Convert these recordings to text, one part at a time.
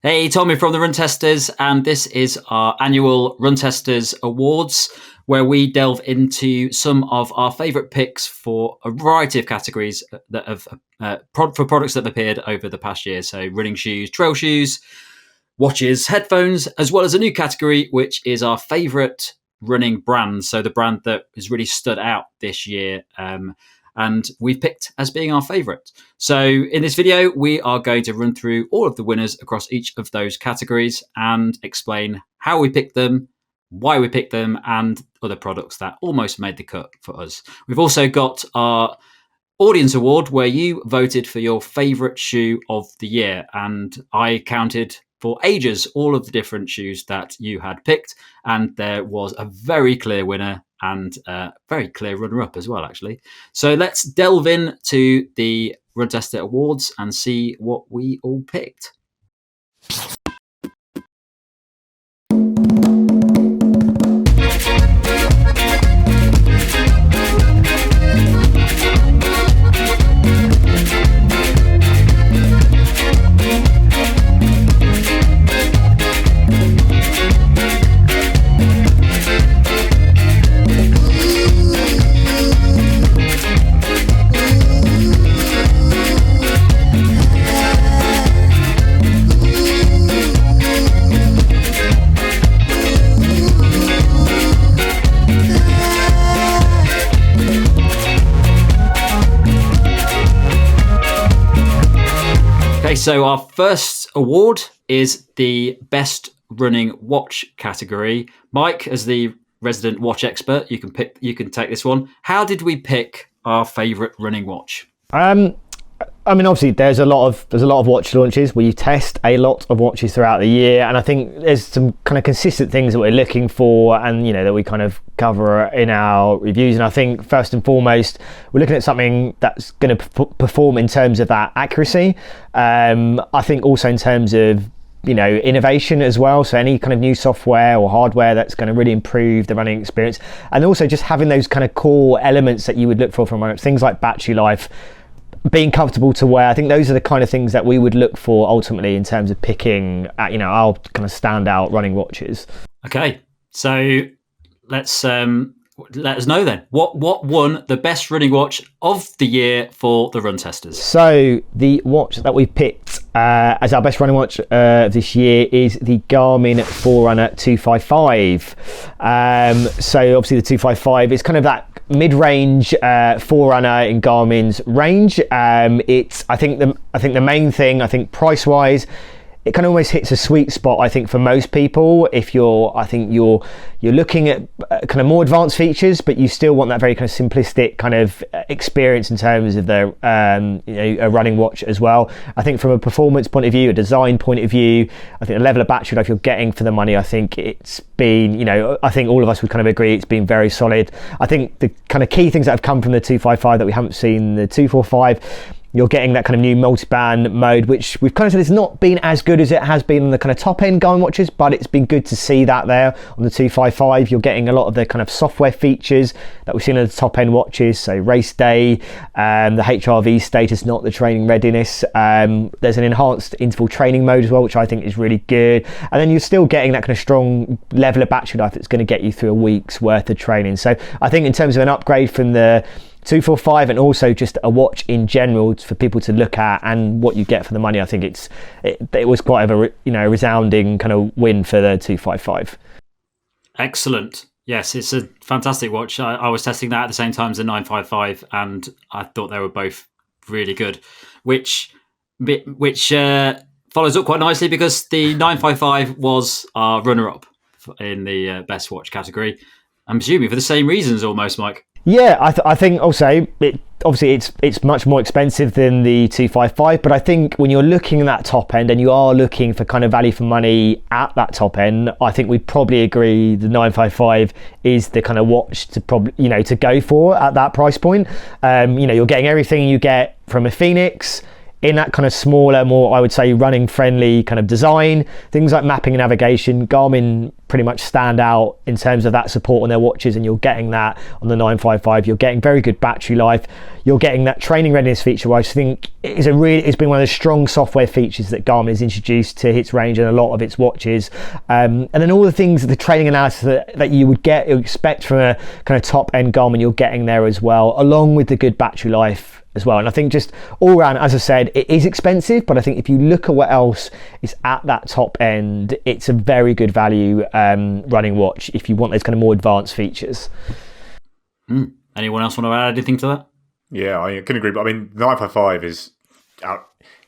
Hey, Tommy from the Run Testers, and this is our annual Run Testers Awards, where we delve into some of our favourite picks for a variety of categories that have for products that have appeared over the past year. So, running shoes, trail shoes, watches, headphones, as well as a new category, which is our favourite running brands. So, the brand that has really stood out this year. And we've picked as being our favourite. So in this video, we are going to run through all of the winners across each of those categories and explain how we picked them, why we picked them, and other products that almost made the cut for us. We've also got our audience award where you voted for your favourite shoe of the year. And I counted for ages all of the different shoes that you had picked. And there was a very clear winner and a very clear runner-up as well, actually. So let's delve into the Run Tester Awards and see what we all picked. Okay, so our first award is the best running watch category. Mike, as the resident watch expert, you can take this one. How did we pick our favourite running watch? I mean, obviously, there's a lot of watch launches where you test a lot of watches throughout the year, and I think there's some kind of consistent things that we're looking for, and that we kind of cover in our reviews. And I think first and foremost, we're looking at something that's going to perform in terms of that accuracy. I think also in terms of innovation as well, so any kind of new software or hardware that's going to really improve the running experience, and also just having those kind of core elements that you would look for from things like battery life, being comfortable to wear. I think those are the kind of things that we would look for ultimately in terms of picking our kind of standout running watches. Okay, so let's let us know then what won the best running watch of the year for the Run Testers. So the watch that we picked as our best running watch this year is the Garmin Forerunner 255. So obviously the 255 is kind of that mid-range Forerunner in Garmin's range. I think the main thing, price-wise, it kind of almost hits a sweet spot, I think, for most people. If you're looking at kind of more advanced features, but you still want that very kind of simplistic kind of experience in terms of the a running watch as well. I think from a performance point of view, a design point of view, I think the level of battery life you're getting for the money, I think it's been, I think all of us would kind of agree it's been very solid. I think the kind of key things that have come from the 255 that we haven't seen the 245, you're getting that kind of new multi-band mode, which we've kind of said it's not been as good as it has been on the kind of top end Garmin watches, but it's been good to see that there on the 255. You're getting a lot of the kind of software features that we've seen on the top end watches, so race day, the HRV status, not the training readiness. There's an enhanced interval training mode as well, which I think is really good. And then you're still getting that kind of strong level of battery life that's going to get you through a week's worth of training. So I think in terms of an upgrade from the 245 and also just a watch in general for people to look at and what you get for the money, I think it was quite a resounding kind of win for the 255. Excellent. Yes, it's a fantastic watch. I was testing that at the same time as the 955, and I thought they were both really good, which follows up quite nicely because the 955 was our runner-up in the best watch category. I'm assuming for the same reasons almost, Mike. Yeah, I think also it's much more expensive than the 255, but I think when you're looking at that top end and you are looking for kind of value for money at that top end, I think we'd probably agree the 955 is the kind of watch to to go for at that price point. You're getting everything you get from a Fenix in that kind of smaller, more, I would say, running friendly kind of design. Things like mapping and navigation. Garmin pretty much stand out in terms of that support on their watches, and you're getting that on the 955. You're getting very good battery life. You're getting that training readiness feature, which I think it's been one of the strong software features that Garmin has introduced to its range and a lot of its watches. And then all the things, the training analysis that you would expect from a kind of top end Garmin, you're getting there as well, along with the good battery life as well. And I think just all around, as I said, it is expensive, but I think if you look at what else is at that top end, it's a very good value running watch if you want those kind of more advanced features. Anyone else want to add anything to that? Yeah, I can agree. But I mean, the 955 is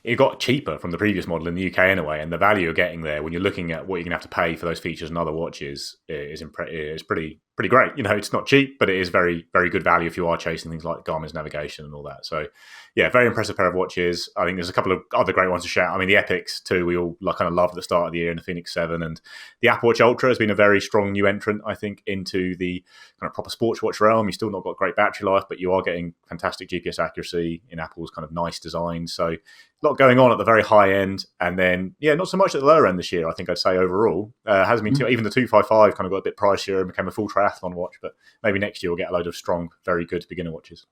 it got cheaper from the previous model in the UK anyway, and the value you're getting there when you're looking at what you're going to have to pay for those features and other watches is pretty great. You know, it's not cheap, but it is very, very good value if you are chasing things like Garmin's navigation and all that. So, yeah, very impressive pair of watches. I think there's a couple of other great ones to shout. I mean, the Epics too, we all kind of loved at the start of the year, and the Phoenix 7, and the Apple Watch Ultra has been a very strong new entrant, I think, into the kind of proper sports watch realm. You've still not got great battery life, but you are getting fantastic GPS accuracy in Apple's kind of nice design. So a lot going on at the very high end, and then not so much at the lower end this year. I think I'd say overall hasn't been too. Even the 255 kind of got a bit pricier and became a full triathlon watch, but maybe next year we'll get a load of strong, very good beginner watches.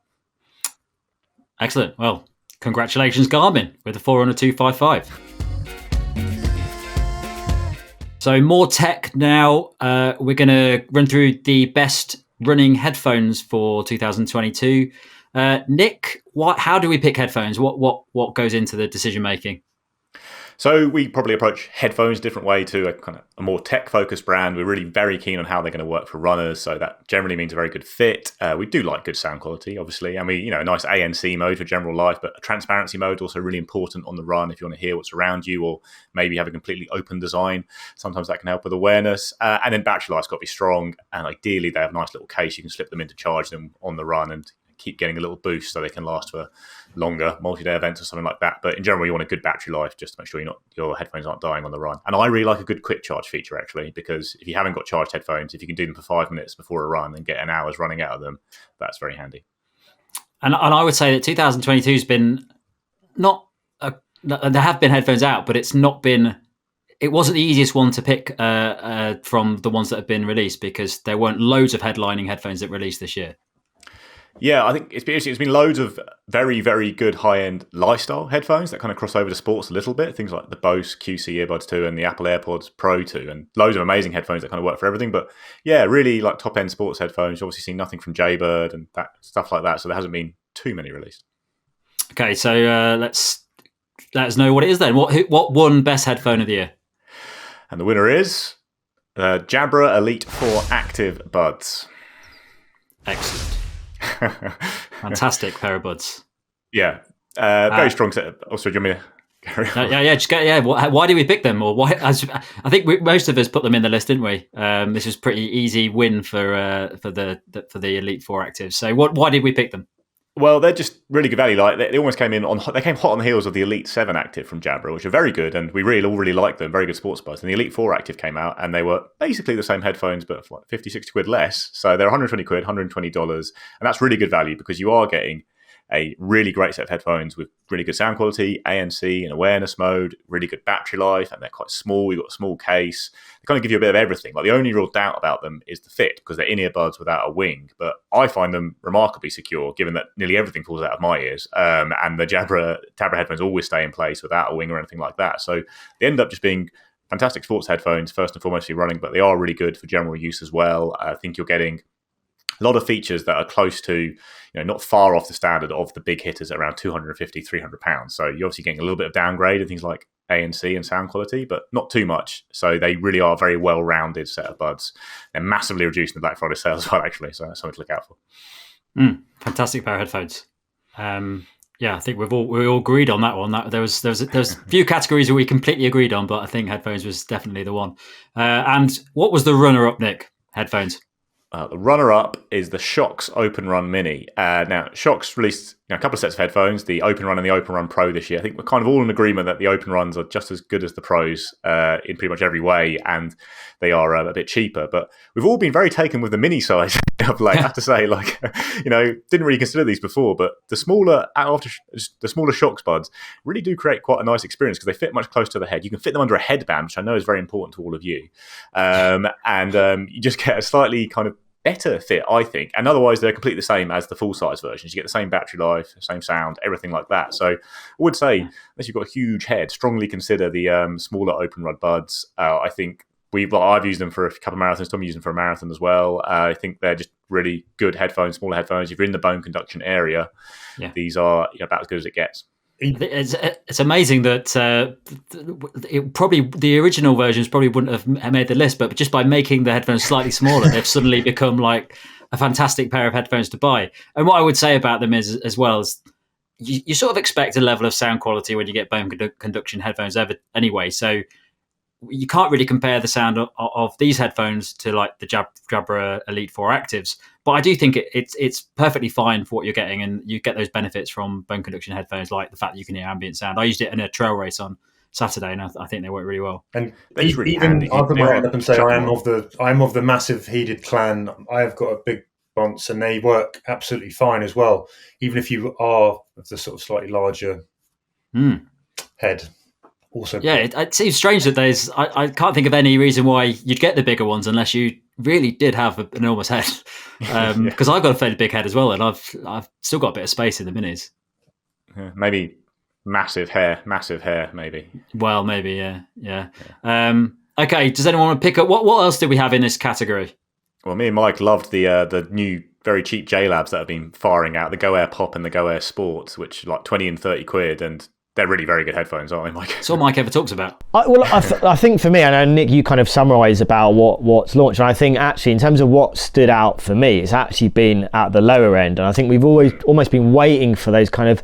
Excellent. Well, congratulations, Garmin, with the Forerunner 255. So more tech now. We're going to run through the best running headphones for 2022. Nick, how do we pick headphones? What goes into the decision making? So we probably approach headphones a different way to a more tech-focused brand. We're really very keen on how they're going to work for runners, so that generally means a very good fit. We do like good sound quality, obviously, and a nice ANC mode for general life, but a transparency mode also really important on the run if you want to hear what's around you, or maybe have a completely open design. Sometimes that can help with awareness. And then battery life's got to be strong, and ideally they have a nice little case you can slip them in to charge them on the run and keep getting a little boost so they can last for longer multi-day events or something like that. But in general, you want a good battery life just to make sure your headphones aren't dying on the run. And I really like a good quick charge feature, actually, because if you haven't got charged headphones, if you can do them for 5 minutes before a run and get an hour's running out of them, that's very handy. And I would say that 2022 has been there have been headphones out, but it wasn't the easiest one to pick from the ones that have been released, because there weren't loads of headlining headphones that released this year. Yeah, I think it's been loads of very, very good high-end lifestyle headphones that kind of cross over to sports a little bit. Things like the Bose QC Earbuds 2 and the Apple AirPods Pro 2, and loads of amazing headphones that kind of work for everything. But yeah, really like top-end sports headphones. You've obviously seen nothing from Jaybird and that stuff like that, so there hasn't been too many released. Okay, so let us know what it is then. What won Best Headphone of the Year? And the winner is Jabra Elite 4 Active Buds. Excellent. Fantastic pair of buds. Yeah, very strong set. Also, do you want me to carry on? Why did we pick them? Or why? I think most of us put them in the list, didn't we? This was pretty easy win for the Elite 4 Actives. So why did we pick them? Well, they're just really good value. Like they almost came they came hot on the heels of the Elite 7 Active from Jabra, which are very good, and we all really like them. Very good sports buds. And the Elite 4 Active came out, and they were basically the same headphones, but for like 50, 60 quid less. So they're 120 quid, $120, and that's really good value because you are getting a really great set of headphones with really good sound quality, ANC and awareness mode, really good battery life, and they're quite small. You've got a small case. They kind of give you a bit of everything. Like the only real doubt about them is the fit, because they're in-ear buds without a wing. But I find them remarkably secure, given that nearly everything falls out of my ears. And the Jabra headphones always stay in place without a wing or anything like that. So they end up just being fantastic sports headphones, first and foremost for running, but they are really good for general use as well. I think you're getting a lot of features that are close to, not far off the standard of the big hitters at around 250, 300 pounds. So you're obviously getting a little bit of downgrade in things like ANC and sound quality, but not too much. So they really are a very well-rounded set of buds. They're massively reducing the Black Friday sale as well, actually. So that's something to look out for. Fantastic pair of headphones. I think we all agreed on that one. There was a few categories that we completely agreed on, but I think headphones was definitely the one. And what was the runner-up, Nick? Headphones. The runner-up is the Shox Open Run Mini. Now, Shox released a couple of sets of headphones, the Open Run and the Open Run Pro this year. I think we're kind of all in agreement that the Open Runs are just as good as the Pros in pretty much every way, and they are a bit cheaper. But we've all been very taken with the mini size of late. I have to say, didn't really consider these before, but the smaller Shox buds really do create quite a nice experience because they fit much closer to the head. You can fit them under a headband, which I know is very important to all of you, and you just get a slightly kind of better fit, I think. And otherwise, they're completely the same as the full-size versions. You get the same battery life, same sound, everything like that. So I would say, unless you've got a huge head, strongly consider the smaller Open Run buds. I think I've used them for a couple of marathons. Tom used them for a marathon as well. I think they're just really good headphones, smaller headphones. If you're in the bone conduction area, these are about as good as it gets. It's amazing that the original versions probably wouldn't have made the list, but just by making the headphones slightly smaller, they've suddenly become like a fantastic pair of headphones to buy. And what I would say about them is, as well, is you sort of expect a level of sound quality when you get bone conduction headphones anyway. So you can't really compare the sound of these headphones to like the Jabra Elite 4 Actives, but I do think it's perfectly fine for what you're getting, and you get those benefits from bone conduction headphones, like the fact that you can hear ambient sound. I used it in a trail race on Saturday, and I think they work really well. And I'll put my hand up and say I am of the massive heated clan. I have got a big Bonce, and they work absolutely fine as well, even if you are of the sort of slightly larger head. Also, it seems strange that I can't think of any reason why you'd get the bigger ones unless you really did have an enormous head. Because I've got a fairly big head as well, and I've still got a bit of space in the minis. Maybe massive hair, maybe. Well, maybe, yeah. Okay, does anyone want to pick up what else do we have in this category? Well, me and Mike loved the new very cheap JLabs that have been firing out, the Go Air Pop and the Go Air Sport, which are like 20 and 30 quid, and they're really very good headphones, aren't they, Mike? That's all Mike ever talks about. I think for me, I know, Nick, you kind of summarise about what's launched, and I think actually in terms of what stood out for me, it's actually been at the lower end, and I think we've always almost been waiting for those kind of,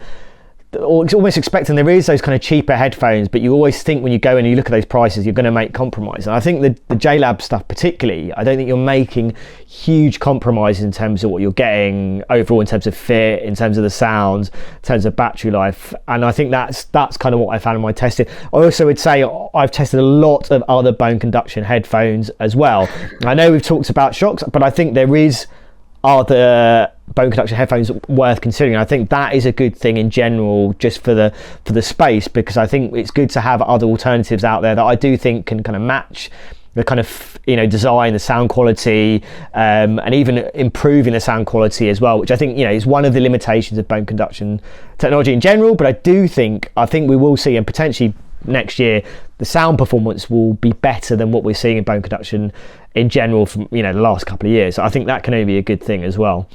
or almost expecting there is those kind of cheaper headphones, but you always think when you go and you look at those prices, you're going to make compromise. And I think the JLab stuff particularly, I don't think you're making huge compromises in terms of what you're getting overall, in terms of fit, in terms of the sound, in terms of battery life. And I think that's kind of what I found in my testing. I also would say I've tested a lot of other bone conduction headphones as well. I know we've talked about Shox, but I think there are the bone conduction headphones worth considering. I think that is a good thing in general, just for the space, because I think it's good to have other alternatives out there that I do think can kind of match the kind of design, the sound quality, and even improving the sound quality as well, which I think is one of the limitations of bone conduction technology in general. But I think we will see, and potentially next year, the sound performance will be better than what we're seeing in bone conduction in general from the last couple of years. So I think that can only be a good thing as well.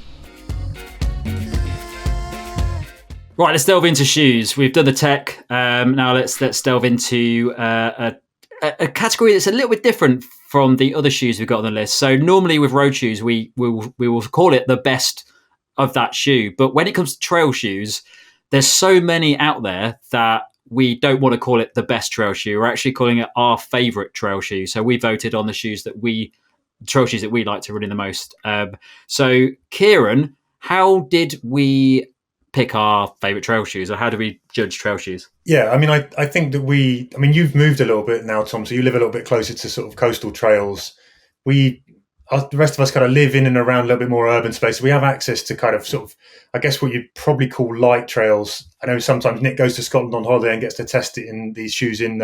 Right, let's delve into shoes. We've done the tech. Now let's delve into a category that's a little bit different from the other shoes we've got on the list. So normally with road shoes, we will call it the best of that shoe. But when it comes to trail shoes, there's so many out there that we don't want to call it the best trail shoe. We're actually calling it our favourite trail shoe. So we voted on the trail shoes that we like to run in the most. So Kieran, how did we pick our favourite trail shoes, or how do we judge trail shoes? Yeah, I think that you've moved a little bit now, Tom, so you live a little bit closer to sort of coastal trails. The rest of us kind of live in and around a little bit more urban space. We have access to kind of sort of, I guess, what you'd probably call light trails. I know sometimes Nick goes to Scotland on holiday and gets to test it in these shoes in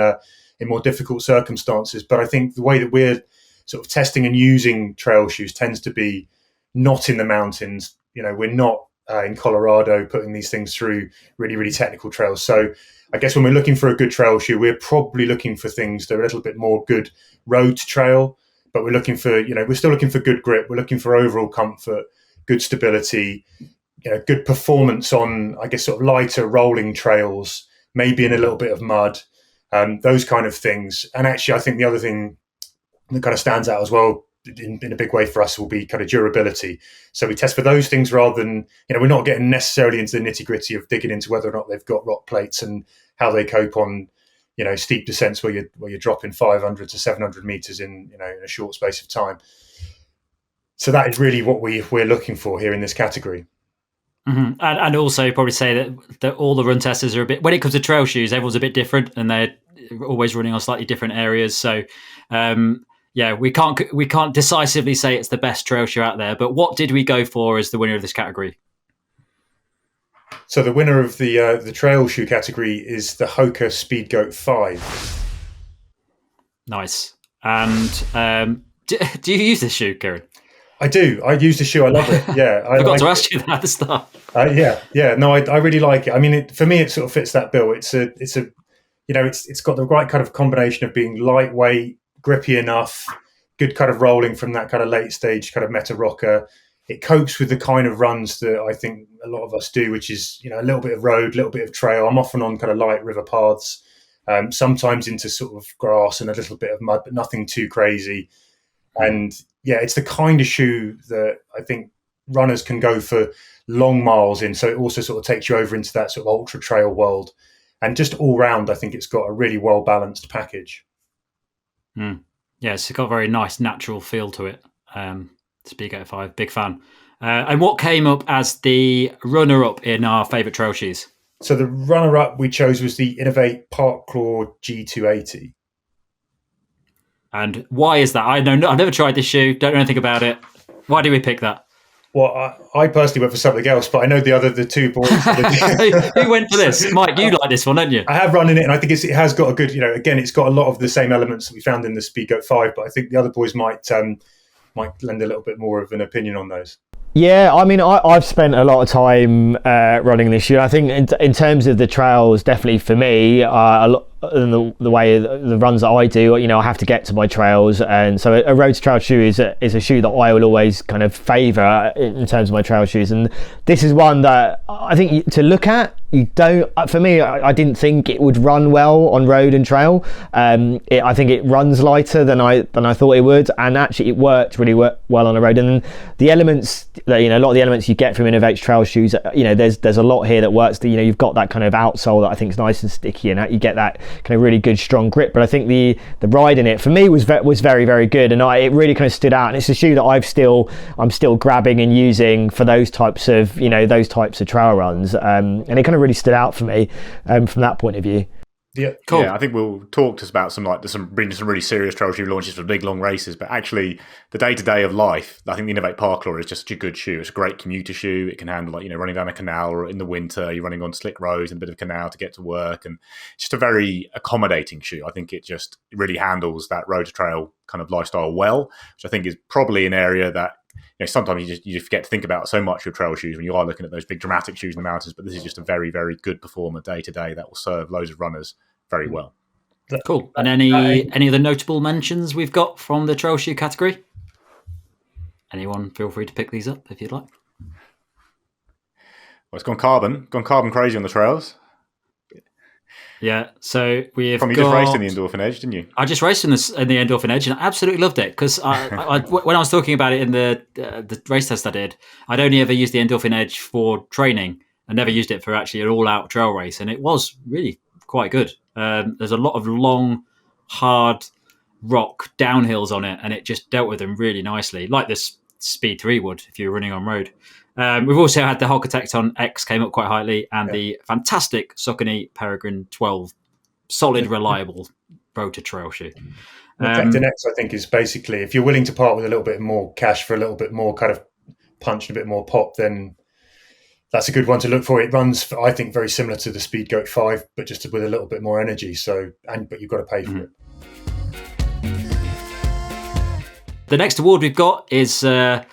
more difficult circumstances. But I think the way that we're sort of testing and using trail shoes tends to be not in the mountains. We're not in Colorado putting these things through really, really technical trails. So I guess when we're looking for a good trail shoe, we're probably looking for things that are a little bit more good road to trail. But we're looking for, we're still looking for good grip. We're looking for overall comfort, good stability, good performance on, I guess, sort of lighter rolling trails, maybe in a little bit of mud, those kind of things. And actually, I think the other thing that kind of stands out as well in a big way for us will be kind of durability. So we test for those things rather than, we're not getting necessarily into the nitty gritty of digging into whether or not they've got rock plates and how they cope on steep descents where you're dropping 500 to 700 meters in a short space of time. So that is really what we're looking for here in this category. Mm-hmm. And also probably say that all the run testers are a bit, when it comes to trail shoes, everyone's a bit different and they're always running on slightly different areas. So we can't decisively say it's the best trail shoe out there. But what did we go for as the winner of this category? So the winner of the trail shoe category is the Hoka Speedgoat 5. Nice. And do you use this shoe, Kieran? I do. I use the shoe. I love it. Yeah, I forgot to ask you that at the start. Yeah. No, I really like it. I mean, for me, it sort of fits that bill. It's got the right kind of combination of being lightweight, grippy enough, good kind of rolling from that kind of late stage kind of meta rocker. It copes with the kind of runs that I think a lot of us do, which is, a little bit of road, a little bit of trail. I'm often on kind of light river paths, sometimes into sort of grass and a little bit of mud, but nothing too crazy. And yeah, it's the kind of shoe that I think runners can go for long miles in. So it also sort of takes you over into that sort of ultra trail world. And just all round, I think it's got a really well balanced package. Yeah, it's got a very nice natural feel to it. Speedgoat 5, big fan. And what came up as the runner-up in our favourite trail shoes? So the runner-up we chose was the Innovate Parklaw G280. And why is that? I've never tried this shoe, don't know anything about it. Why did we pick that? Well, I personally went for something else, but I know the two boys. Who went for this? Mike, you like this one, don't you? I have run in it, and I think it has got a good, again, it's got a lot of the same elements that we found in the Speedgoat 5, but I think the other boys might lend a little bit more of an opinion on those. Yeah, I mean, I've spent a lot of time running this year. I think in terms of the trails, definitely for me, the way the runs that I do, I have to get to my trails, and so a road to trail shoe is a shoe that I will always kind of favour in terms of my trail shoes. And this is one that I think to look at, you don't. For me, I didn't think it would run well on road and trail. I think it runs lighter than I thought it would, and actually it worked really well on a road. And the elements that a lot of the elements you get from Innovate's trail shoes, there's a lot here that works. You've got that kind of outsole that I think is nice and sticky, and you get that kind of really good strong grip. But I think the ride in it for me was very, very good, and it really kind of stood out. And it's a shoe that I'm still grabbing and using for those types of trail runs, and it kind of really stood out for me from that point of view. Yeah, cool. Yeah, I think we'll talk to us about some really serious trail shoe launches for big long races, but actually the day-to-day of life, I think the Innovate Parklaw is just such a good shoe. It's a great commuter shoe. It can handle running down a canal, or in the winter you're running on slick roads and a bit of canal to get to work, and it's just a very accommodating shoe. I think it really handles that road to trail kind of lifestyle well, which I think is probably an area that sometimes you just forget to think about so much with trail shoes when you are looking at those big dramatic shoes in the mountains, but this is just a very, very good performer day to day that will serve loads of runners very well. Cool. And any of the notable mentions we've got from the trail shoe category? Anyone feel free to pick these up if you'd like. Well, it's gone carbon crazy on the trails. Yeah, so we've you just raced in the Endorphin Edge, didn't you? I just raced in the Endorphin Edge, and I absolutely loved it, because when I was talking about it in the race test I did, I'd only ever used the Endorphin Edge for training. I never used it for actually an all-out trail race, and it was really quite good. There's a lot of long, hard rock downhills on it, and it just dealt with them really nicely, like this Speed 3 would if you were running on road. We've also had the Hoka Tecton X came up quite highly, and the fantastic Saucony Peregrine 12, solid, reliable road to trail shoe. The Tecton X, I think, is basically, if you're willing to part with a little bit more cash for a little bit more kind of punch and a bit more pop, then that's a good one to look for. It runs, I think, very similar to the Speedgoat 5, but just with a little bit more energy. But you've got to pay for it. The next award we've got is one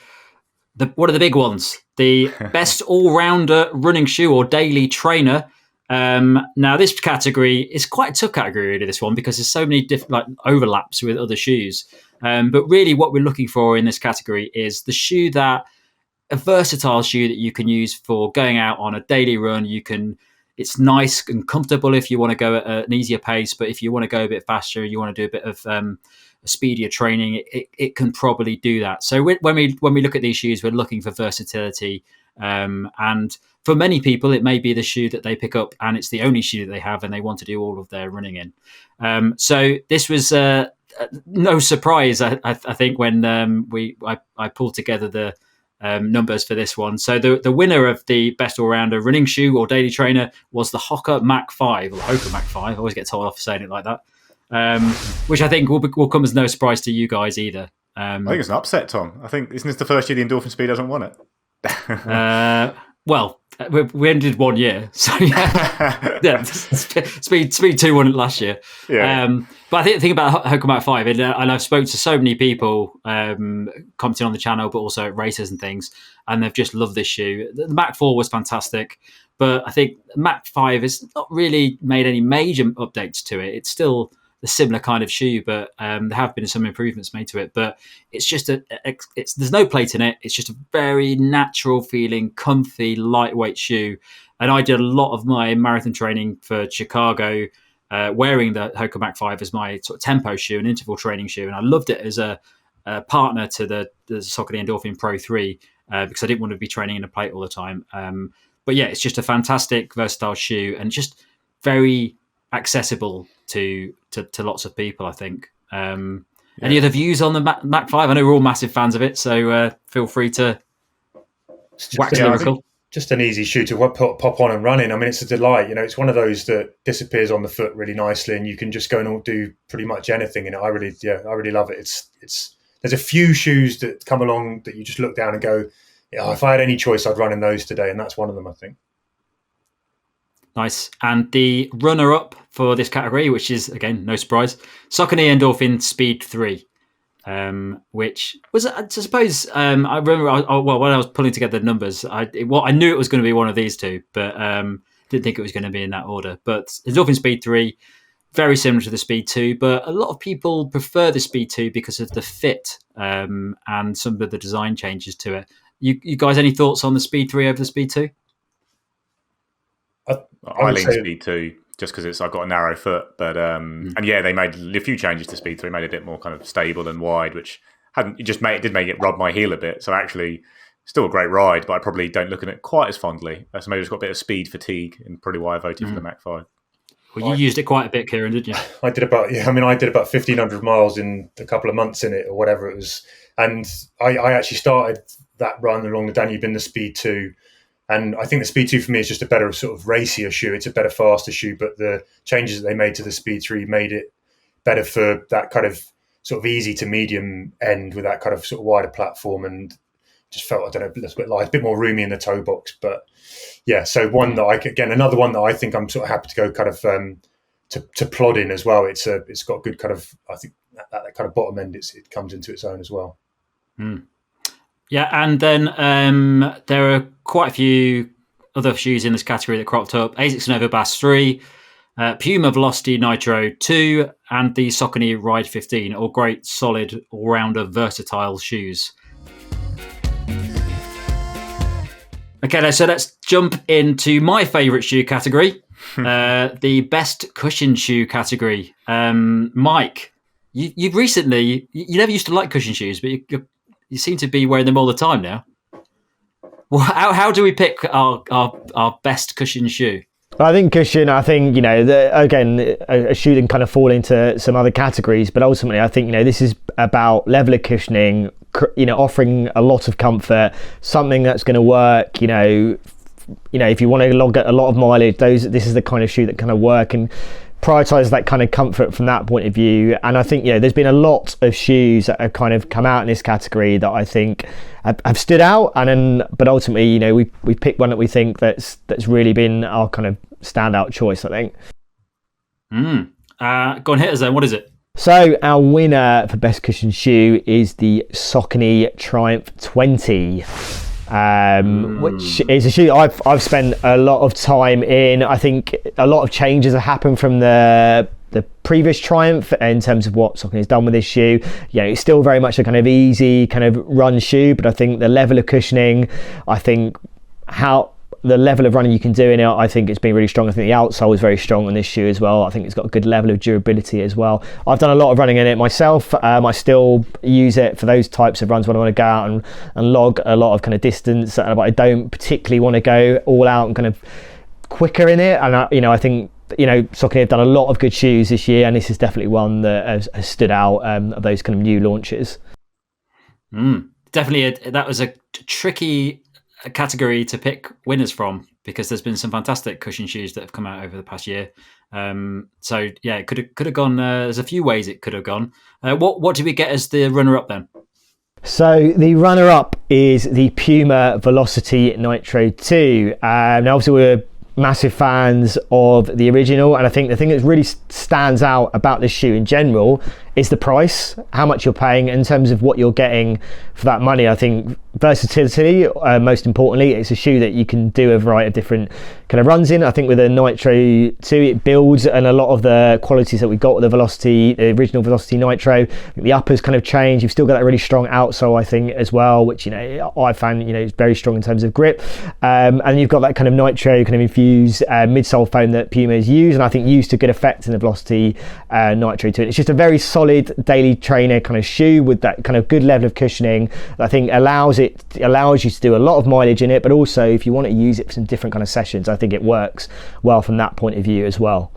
of the big ones, the best all-rounder running shoe or daily trainer. Now, this category is quite a tough category, really, this one, because there's so many different overlaps with other shoes. But really what we're looking for in this category is the shoe a versatile shoe that you can use for going out on a daily run. It's nice and comfortable if you want to go at an easier pace, but if you want to go a bit faster, you want to do a bit of speedier training, it can probably do that. So when we look at these shoes, we're looking for versatility, and for many people it may be the shoe that they pick up and it's the only shoe that they have and they want to do all of their running in. So this was no surprise, I think, when I pulled together the numbers for this one. So the winner of the best all-rounder running shoe or daily trainer was the Hoka Mach 5, or Hoka Mach 5. I always get told off for saying it like that, which I think will come as no surprise to you guys either. I think it's an upset, Tom. I think isn't this the first year the Endorphin Speed hasn't won it? Well, we ended 1 year, so yeah. Speed 2 won it last year. Yeah. But I think about Hoka Mach 5, and I've spoken to so many people commenting on the channel, but also at races and things, and they've just loved this shoe. The Mach 4 was fantastic, but I think Mach 5 has not really made any major updates to it. It's still a similar kind of shoe, but there have been some improvements made to it. But it's just there's no plate in it. It's just a very natural feeling, comfy, lightweight shoe. And I did a lot of my marathon training for Chicago wearing the Hoka Mach 5 as my sort of tempo shoe and interval training shoe. And I loved it as a partner to the Saucony Endorphin Pro 3 because I didn't want to be training in a plate all the time. But yeah, it's just a fantastic, versatile shoe and just very accessible to lots of people, I think. Any other views on the Mach 5? I know we're all massive fans of it, so feel free to wax lyrical. Just an easy shoe to pop on and run in. I mean, it's a delight. You know, it's one of those that disappears on the foot really nicely, and you can just go and do pretty much anything in it. I really love it. It's there's a few shoes that come along that you just look down and go, yeah, if I had any choice, I'd run in those today, and that's one of them, I think. Nice. And the runner-up for this category, which is, again, no surprise, Saucony Endorphin Speed 3, which was, I suppose, I remember, when I was pulling together the numbers, I knew it was going to be one of these two, but didn't think it was going to be in that order. But Endorphin Speed 3, very similar to the Speed 2, but a lot of people prefer the Speed 2 because of the fit and some of the design changes to it. You guys, any thoughts on the Speed 3 over the Speed 2? I lean Speed 2 just because I've got a narrow foot, but and yeah, they made a few changes to Speed 3, made it a bit more kind of stable and wide, which did make it rub my heel a bit. So actually, still a great ride, but I probably don't look at it quite as fondly. So maybe it's got a bit of speed fatigue, and probably why I voted for the Mach 5. Well, you used it quite a bit, Kieran, didn't you? I did about 1,500 miles in a couple of months in it, or whatever it was. And I actually started that run along the Danube in the Speed 2. And I think the Speed 2 for me is just a better sort of racier shoe. It's a better, faster shoe, but the changes that they made to the Speed 3 made it better for that kind of sort of easy to medium end with that kind of sort of wider platform, and just felt, I don't know, a little bit light, a bit more roomy in the toe box. But yeah, so another one that I think I'm sort of happy to go kind of to plod in as well. It's got good kind of, I think that kind of bottom end, it comes into its own as well. Mm. Yeah, and then there are quite a few other shoes in this category that cropped up. Asics Nova Bass 3, Puma Velocity Nitro 2, and the Saucony Ride 15, all great, solid, all-rounder, versatile shoes. Okay, so let's jump into my favourite shoe category, the best cushion shoe category. Mike, you've recently, you never used to like cushion shoes, but you seem to be wearing them all the time now. Well, how do we pick our best cushion shoe? I think cushion, again, a shoe can kind of fall into some other categories, but ultimately I think, this is about level of cushioning, offering a lot of comfort, something that's going to work, if you want to log a lot of mileage, this is the kind of shoe that kind of work and prioritize that kind of comfort from that point of view. And I think there's been a lot of shoes that have kind of come out in this category that I think have stood out, but ultimately we picked one that we think that's really been our kind of standout choice, I think. Go on, hit us then. What is it? So our winner for best cushion shoe is the Saucony Triumph 20, which is a shoe I've spent a lot of time in. I think a lot of changes have happened from the previous Triumph in terms of what Saucony has done with this shoe. It's still very much a kind of easy kind of run shoe, but I think the level of cushioning, the level of running you can do in it, I think it's been really strong. I think the outsole is very strong on this shoe as well. I think it's got a good level of durability as well. I've done a lot of running in it myself. I still use it for those types of runs when I want to go out and log a lot of kind of distance, but I don't particularly want to go all out and kind of quicker in it. And I think Saucony have done a lot of good shoes this year, and this is definitely one that has stood out of those kind of new launches. Definitely, that was a tricky category to pick winners from, because there's been some fantastic cushion shoes that have come out over the past year. So yeah, it could have gone. There's a few ways it could have gone. What did we get as the runner-up then? So the runner-up is the Puma Velocity Nitro 2. Now, obviously, we're massive fans of the original, and I think the thing that really stands out about this shoe in general is the price, how much you're paying in terms of what you're getting for that money. I think versatility, most importantly, it's a shoe that you can do a variety of different kind of runs in. I think with a Nitro 2, it builds on a lot of the qualities that we got with the Velocity, the original Velocity Nitro. The uppers kind of change. You've still got that really strong outsole, I think, as well, which I found is very strong in terms of grip. And you've got that kind of Nitro kind of infused midsole foam that Puma has used, and I think used to good effect in the Velocity Nitro 2. And it's just a very solid daily trainer kind of shoe with that kind of good level of cushioning that I think allows you to do a lot of mileage in it, but also if you want to use it for some different kind of sessions, I think it works well from that point of view as well.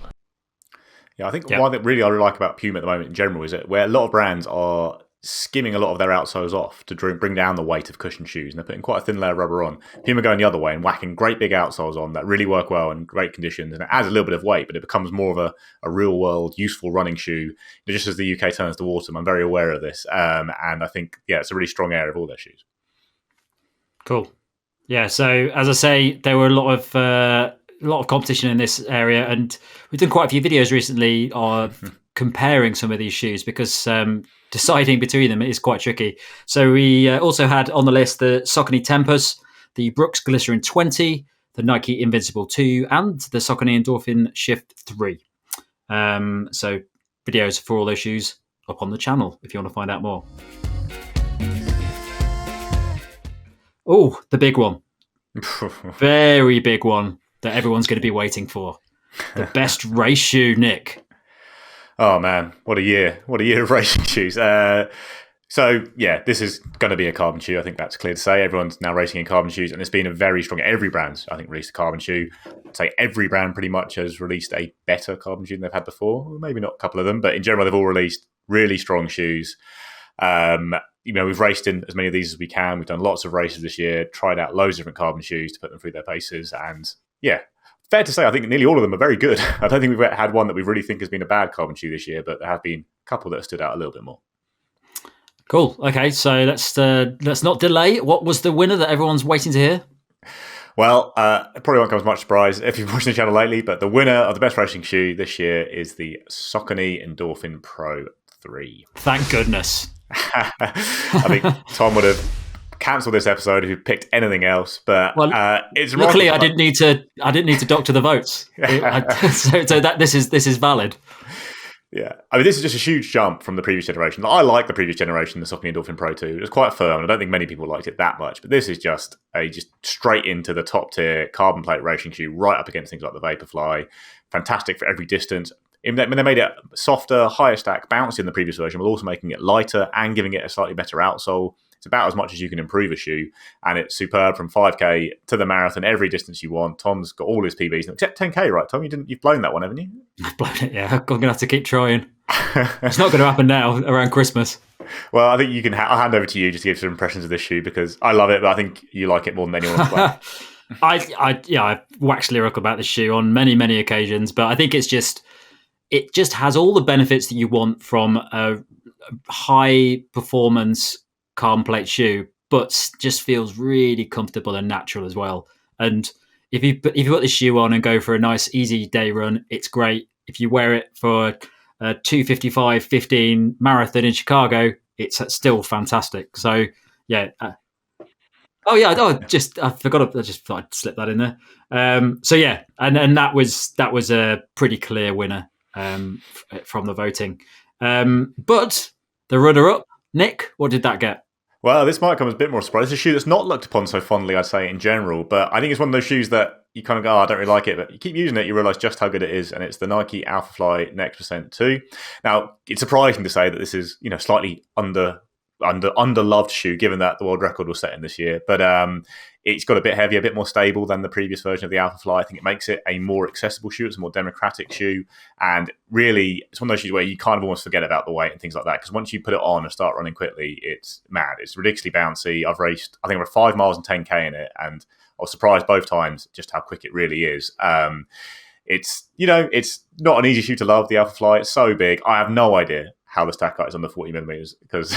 Yeah, I think one that really I really like about Puma at the moment in general is that where a lot of brands are skimming a lot of their outsoles off to bring down the weight of cushion shoes, and they're putting quite a thin layer of rubber on. Puma going the other way and whacking great big outsoles on that really work well in great conditions, and it adds a little bit of weight, but it becomes more of a real world useful running shoe just as the UK turns to autumn. I'm very aware of this, and I think it's a really strong area of all their shoes. Cool. Yeah, so as I say, there were a lot of competition in this area, and we've done quite a few videos recently of comparing some of these shoes, because deciding between them is quite tricky. So we also had on the list the Saucony Tempus, the Brooks Glycerin 20, the Nike Invincible 2, and the Saucony Endorphin Shift 3. So videos for all those shoes up on the channel if you want to find out more. Oh, the big one. Very big one that everyone's going to be waiting for. The best race shoe, Nick. Oh man, what a year of racing shoes. So yeah, this is going to be a carbon shoe. I think that's clear to say. Everyone's now racing in carbon shoes, and it's been a very strong, every brand's, I think, released a carbon shoe. I'd say every brand pretty much has released a better carbon shoe than they've had before. Well, maybe not a couple of them, but in general, they've all released really strong shoes. We've raced in as many of these as we can. We've done lots of races this year, tried out loads of different carbon shoes to put them through their paces, and yeah, fair to say, I think nearly all of them are very good. I don't think we've had one that we really think has been a bad carbon shoe this year, but there have been a couple that have stood out a little bit more. Cool. Okay, so let's not delay. What was the winner that everyone's waiting to hear? Well, it probably won't come as much surprise if you've watched the channel lately, but the winner of the best racing shoe this year is the Saucony Endorphin Pro 3. Thank goodness. I think Tom would have cancelled this episode if you picked anything else, but it's luckily I didn't need to doctor the votes. so that this is valid. Yeah, I mean, this is just a huge jump from the previous generation. I like the previous generation, the Saucony Endorphin Pro 2. It was quite firm. I don't think many people liked it that much, but this is just straight into the top tier carbon plate racing shoe, right up against things like the Vaporfly. Fantastic for every distance. When they made it softer, higher stack, bouncy in the previous version, while also making it lighter and giving it a slightly better outsole. It's about as much as you can improve a shoe, and it's superb from 5K to the marathon, every distance you want. Tom's got all his PBs, except 10K, right, Tom? You've blown that one, haven't you? I've blown it, yeah. I'm going to have to keep trying. It's not going to happen now, around Christmas. Well, I think you can. I'll hand over to you just to give some impressions of this shoe, because I love it, but I think you like it more than anyone else. I've waxed lyrical about this shoe on many, many occasions, but I think it just has all the benefits that you want from a high performance carbon plate shoe, but just feels really comfortable and natural as well. And if you put this shoe on and go for a nice easy day run, it's great. If you wear it for a 2:55:15 marathon in Chicago, it's still fantastic. So yeah. I forgot. I just thought I'd slip that in there. So yeah, and that was a pretty clear winner from the voting. But the runner-up, Nick, what did that get? Well, this might come as a bit more surprise. It's a shoe that's not looked upon so fondly, I'd say, in general, but I think it's one of those shoes that you kind of go, I don't really like it, but you keep using it, you realise just how good it is, and it's the Nike Alphafly Next Percent 2. Now, it's surprising to say that this is, slightly under underloved shoe, given that the world record was set in this year. But it's got a bit heavier, a bit more stable than the previous version of the Alpha Fly. I think it makes it a more accessible shoe. It's a more democratic shoe. And really, it's one of those shoes where you kind of almost forget about the weight and things like that. Because once you put it on and start running quickly, it's mad. It's ridiculously bouncy. I've raced, I think, over 5 miles and 10K in it. And I was surprised both times just how quick it really is. It's not an easy shoe to love, the Alpha Fly. It's so big. I have no idea how the stack height is on the 40 millimeters because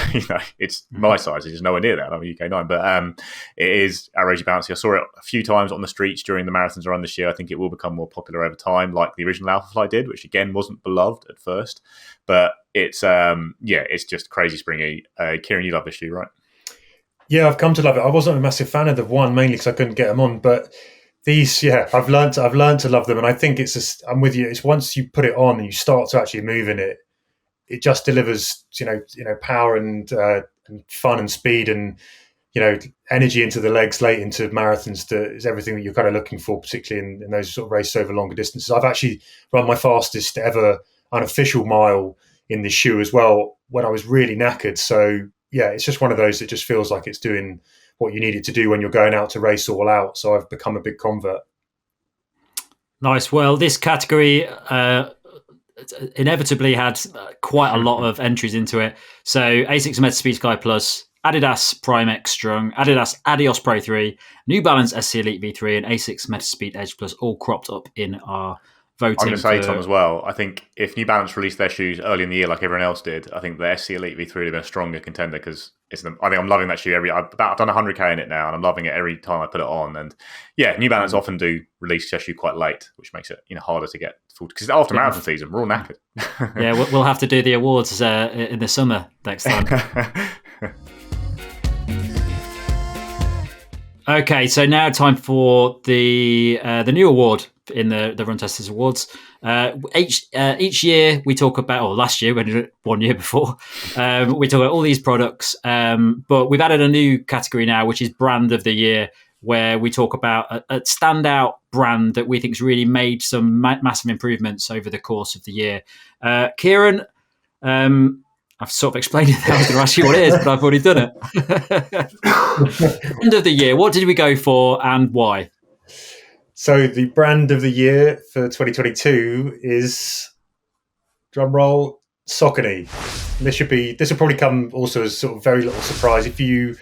it's my size. It's just nowhere near that. I'm a UK9, but it is outrageously bouncy. I saw it a few times on the streets during the marathons around this year. I think it will become more popular over time, like the original Alpha Fly did, which again wasn't beloved at first. But it's it's just crazy springy. Kieran, you love this shoe, right? Yeah, I've come to love it. I wasn't a massive fan of the one mainly because I couldn't get them on, but these, I've learned to love them, and I think I'm with you. It's once you put it on and you start to actually move in it, it just delivers, power and fun and speed and, energy into the legs late into marathons. That is everything that you're kind of looking for, particularly in those sort of races over longer distances. I've actually run my fastest ever unofficial mile in this shoe as well when I was really knackered. So yeah, it's just one of those that just feels like it's doing what you need it to do when you're going out to race all out. So I've become a big convert. Nice. Well, this category inevitably had quite a lot of entries into it. So ASICS Metaspeed Sky Plus, Adidas Prime X Strung, Adidas Adios Pro 3, New Balance SC Elite V3, and ASICS Metaspeed Edge Plus all cropped up in our voting. I'm going to say, Tom, as well, I think if New Balance released their shoes early in the year like everyone else did, I think the SC Elite V3 would have been a stronger contender because I think I'm loving that shoe. I've done 100k in it now, and I'm loving it every time I put it on. And yeah, New Balance often do release their shoe quite late, which makes it harder to get full because after marathon season we're all knackered. Yeah, we'll have to do the awards in the summer next time. Okay, so now time for the new award in the Run Testers Awards. Each year we talk about, or last year, we did it 1 year before, we talk about all these products, but we've added a new category now, which is Brand of the Year, where we talk about a standout brand that we think's really made some massive improvements over the course of the year. Kieran, I've sort of explained it. I was going to ask you what it is, but I've already done it. Brand of the Year, what did we go for and why? So the brand of the year for 2022 is, drumroll, Saucony. This will probably come also as sort of very little surprise. If you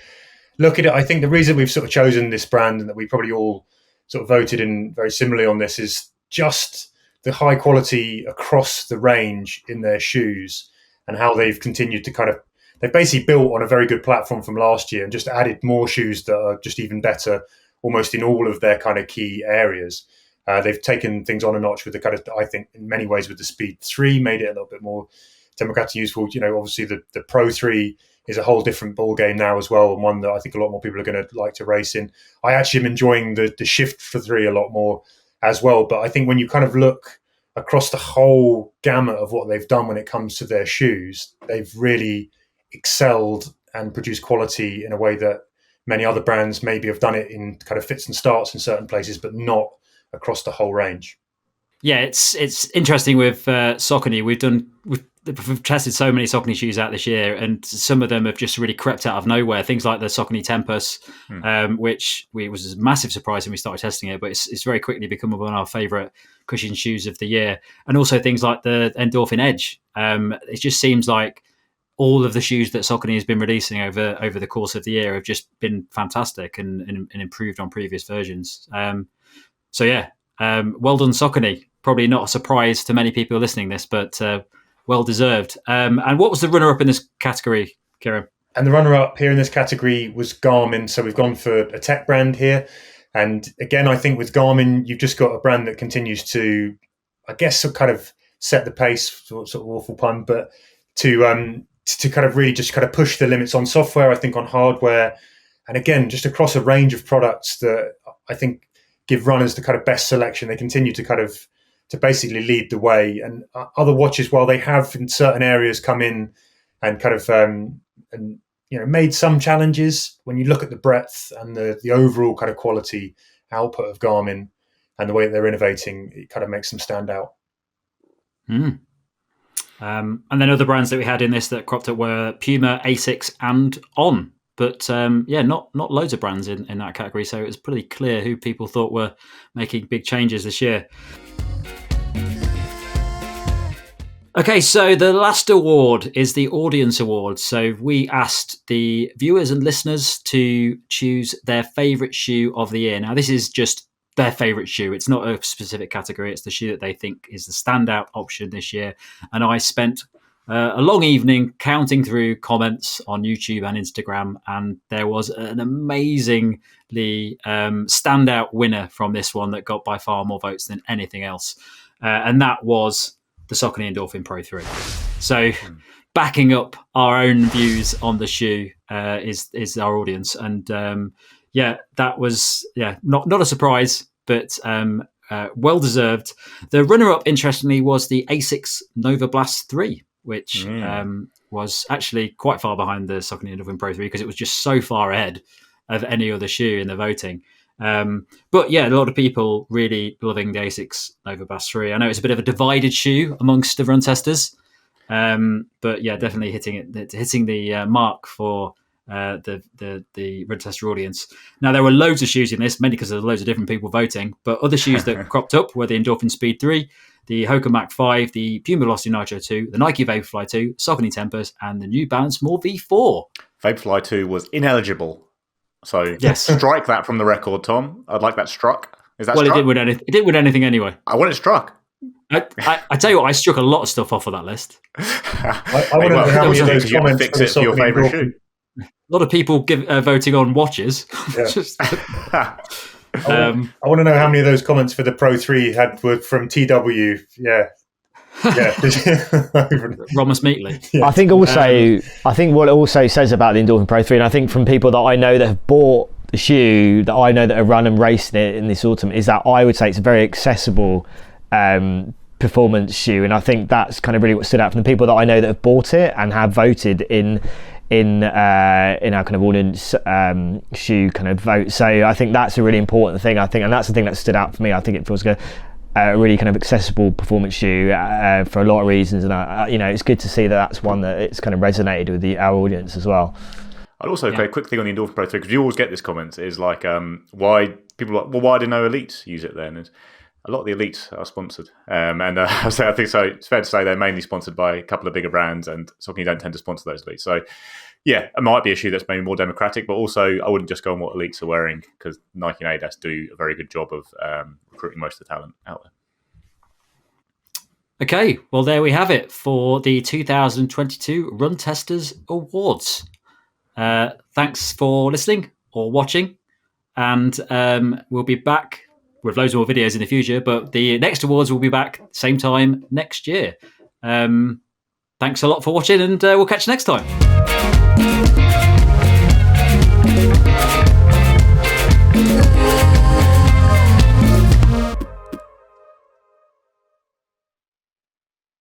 look at it, I think the reason we've sort of chosen this brand and that we probably all sort of voted in very similarly on this is just the high quality across the range in their shoes and how they've continued to they've basically built on a very good platform from last year and just added more shoes that are just even better almost in all of their kind of key areas. They've taken things on a notch with I think in many ways with the Speed 3, made it a little bit more democratically useful. Obviously the Pro 3 is a whole different ball game now as well, and one that I think a lot more people are going to like to race in. I actually am enjoying the Shift for 3 a lot more as well. But I think when you kind of look across the whole gamut of what they've done when it comes to their shoes, they've really excelled and produced quality in a way that many other brands maybe have done it in kind of fits and starts in certain places, but not across the whole range. Yeah, it's interesting with Saucony. We've tested so many Saucony shoes out this year, and some of them have just really crept out of nowhere. Things like the Saucony Tempus, which was a massive surprise when we started testing it, but it's very quickly become one of our favourite cushion shoes of the year. And also things like the Endorphin Edge. It just seems like all of the shoes that Saucony has been releasing over the course of the year have just been fantastic and improved on previous versions. So yeah, well done, Saucony. Probably not a surprise to many people listening to this, but well deserved. And what was the runner-up in this category, Kieran? And the runner-up here in this category was Garmin. So we've gone for a tech brand here. And again, I think with Garmin, you've just got a brand that continues to, I guess, kind of set the pace, sort of awful pun, but to kind of really just kind of push the limits on software, I think on hardware. And again, just across a range of products that I think give runners the kind of best selection. They continue to basically lead the way. And other watches, while they have in certain areas come in and kind of made some challenges, when you look at the breadth and the overall kind of quality output of Garmin and the way that they're innovating, it kind of makes them stand out. And then other brands that we had in this that cropped up were Puma, Asics, and On. But not loads of brands in that category. So it was pretty clear who people thought were making big changes this year. Okay, so the last award is the Audience Award. So we asked the viewers and listeners to choose their favourite shoe of the year. Now, this is just their favourite shoe. It's not a specific category. It's the shoe that they think is the standout option this year. And I spent a long evening counting through comments on YouTube and Instagram, and there was an amazingly standout winner from this one that got by far more votes than anything else. And that was the Saucony Endorphin Pro 3. So backing up our own views on the shoe is our audience. And that was not a surprise, but well deserved. The runner-up, interestingly, was the Asics Nova Blast 3, which was actually quite far behind the Saucony Endorphin Pro 3 because it was just so far ahead of any other shoe in the voting. But yeah, a lot of people really loving the Asics Nova Blast 3. I know it's a bit of a divided shoe amongst the run testers, but yeah, definitely hitting the mark for the run tester audience. Now, there were loads of shoes in this, mainly because there's loads of different people voting, but other shoes that cropped up were the Endorphin Speed 3, the Hoka Mach 5, the Puma Velocity Nitro 2, the Nike Vaporfly 2, Saucony Tempest, and the New Balance More V4. Vaporfly 2 was ineligible. So yes, strike that from the record, Tom. I'd like that struck. Is that well, struck? It didn't win anything anyway. I want it struck. I tell you what, I struck a lot of stuff off of that list. I want to know how many of those comments fix it for your favourite shoe. A lot of people voting on watches. Yeah. I want to know how many of those comments for the Pro 3 were from TW. Yeah. Romus Meatley. Yeah. I think what it also says about the Endorphin Pro 3, and I think from people that I know that have bought the shoe, that I know that have run and raced it in this autumn, is that I would say it's a very accessible performance shoe, and I think that's kind of really what stood out from the people that I know that have bought it and have voted in our kind of audience shoe kind of vote. So I think that's a really important thing. And that's the thing that stood out for me. I think it feels like a really kind of accessible performance shoe for a lot of reasons, and it's good to see that that's one that it's kind of resonated with our audience as well. I'd also say a quick thing on the Endorphin Pro 3, because you always get this comment, is like why people are like, well, why did no elites use it then? And a lot of the elites are sponsored, and I think so. It's fair to say they're mainly sponsored by a couple of bigger brands, and Saucony don't tend to sponsor those elites. So yeah, it might be a shoe that's maybe more democratic, but also I wouldn't just go on what elites are wearing, because Nike and Adidas do a very good job of recruiting most of the talent out there. Okay, well, there we have it for the 2022 Run Testers Awards. Thanks for listening or watching, and we'll be back with loads more videos in the future, but the next awards will be back same time next year. Thanks a lot for watching, and we'll catch you next time.